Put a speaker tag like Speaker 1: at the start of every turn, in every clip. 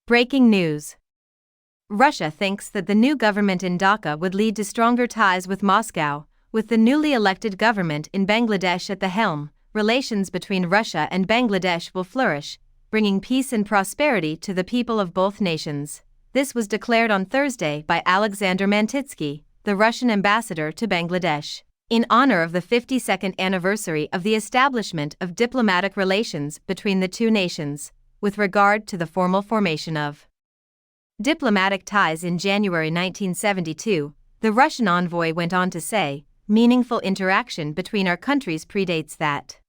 Speaker 1: Breaking news. Russia thinks that the new government in Dhaka would lead to stronger ties with Moscow. With the newly elected government in Bangladesh at the helm, relations between Russia and Bangladesh will flourish, bringing peace and prosperity to the people of both nations. This was declared on Thursday by Alexander Mantitsky, the Russian ambassador to Bangladesh, in honor of the 52nd anniversary of the establishment of diplomatic relations between the two nations, with regard to the formal formation of diplomatic ties in January 1972, the Russian envoy went on to say, "Meaningful interaction between our countries predates that."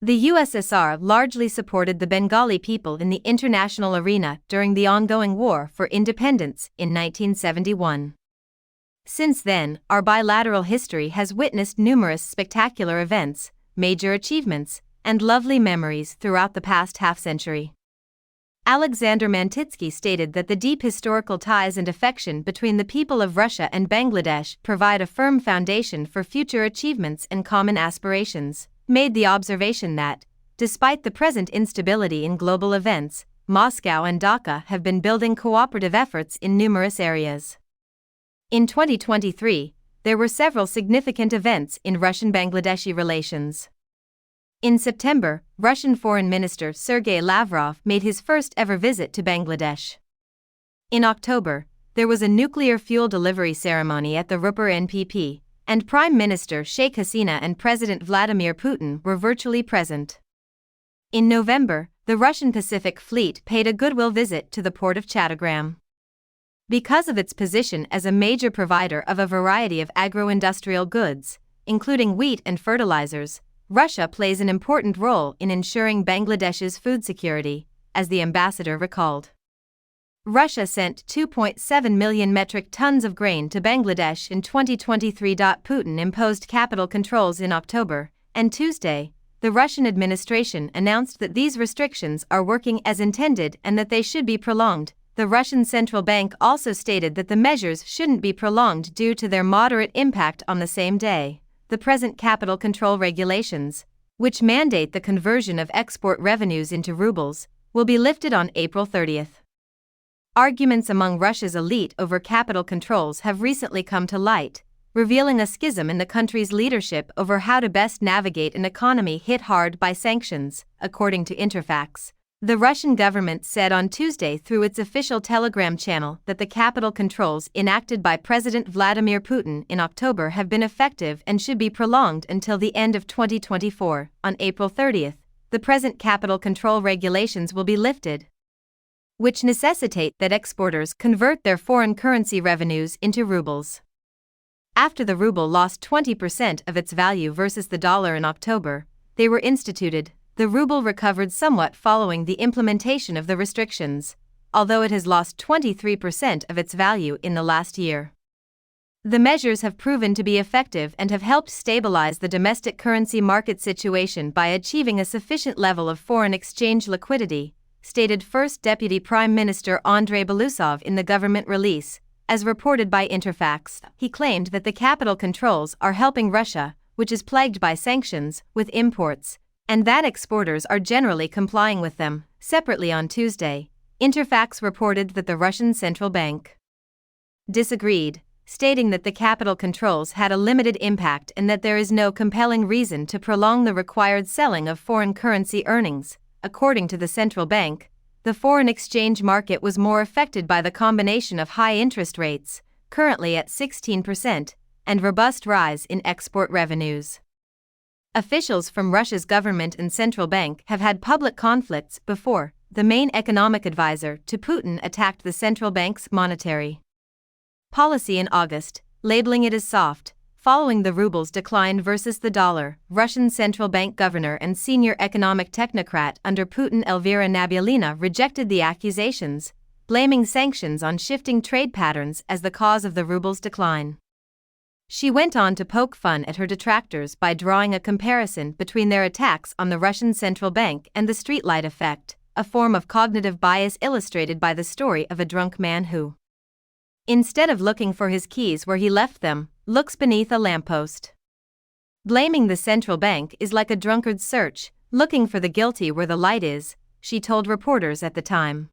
Speaker 1: The USSR largely supported the Bengali people in the international arena during the ongoing war for independence in 1971. Since then, our bilateral history has witnessed numerous spectacular events, major achievements, and lovely memories throughout the past half-century. Alexander Mantitsky stated that the deep historical ties and affection between the people of Russia and Bangladesh provide a firm foundation for future achievements and common aspirations, made the observation that, despite the present instability in global events, Moscow and Dhaka have been building cooperative efforts in numerous areas. In 2023, there were several significant events in Russian-Bangladeshi relations. In September, Russian Foreign Minister Sergei Lavrov made his first-ever visit to Bangladesh. In October, there was a nuclear fuel delivery ceremony at the Raipur NPP, and Prime Minister Sheikh Hasina and President Vladimir Putin were virtually present. In November, the Russian Pacific Fleet paid a goodwill visit to the port of Chattogram. Because of its position as a major provider of a variety of agro-industrial goods, including wheat and fertilizers, Russia plays an important role in ensuring Bangladesh's food security, as the ambassador recalled. Russia sent 2.7 million metric tons of grain to Bangladesh in 2023. Putin imposed capital controls in October, and Tuesday, the Russian administration announced that these restrictions are working as intended and that they should be prolonged. The Russian central bank also stated that the measures shouldn't be prolonged due to their moderate impact. On the same day, the present capital control regulations, which mandate the conversion of export revenues into rubles, will be lifted on April 30th. Arguments among Russia's elite over capital controls have recently come to light, revealing a schism in the country's leadership over how to best navigate an economy hit hard by sanctions, according to Interfax. The Russian government said on Tuesday through its official Telegram channel that the capital controls enacted by President Vladimir Putin in October have been effective and should be prolonged until the end of 2024. On April 30th, the present capital control regulations will be lifted, which necessitate that exporters convert their foreign currency revenues into rubles. After the ruble lost 20% of its value versus the dollar in October, they were instituted. The ruble recovered somewhat following the implementation of the restrictions, although it has lost 23% of its value in the last year. The measures have proven to be effective and have helped stabilize the domestic currency market situation by achieving a sufficient level of foreign exchange liquidity, stated First Deputy Prime Minister Andrei Belousov in the government release. As reported by Interfax, he claimed that the capital controls are helping Russia, which is plagued by sanctions, with imports, and that exporters are generally complying with them. Separately on Tuesday, Interfax reported that the Russian central bank disagreed, stating that the capital controls had a limited impact and that there is no compelling reason to prolong the required selling of foreign currency earnings. According to the central bank, the foreign exchange market was more affected by the combination of high interest rates, currently at 16%, and robust rise in export revenues. Officials from Russia's government and central bank have had public conflicts before. The main economic advisor to Putin attacked the central bank's monetary policy in August, labeling it as soft, following the ruble's decline versus the dollar. Russian central bank governor and senior economic technocrat under Putin Elvira Nabiullina rejected the accusations, blaming sanctions on shifting trade patterns as the cause of the ruble's decline. She went on to poke fun at her detractors by drawing a comparison between their attacks on the Russian central bank and the streetlight effect, a form of cognitive bias illustrated by the story of a drunk man who, instead of looking for his keys where he left them, looks beneath a lamppost. Blaming the central bank is like a drunkard's search, looking for the guilty where the light is, she told reporters at the time.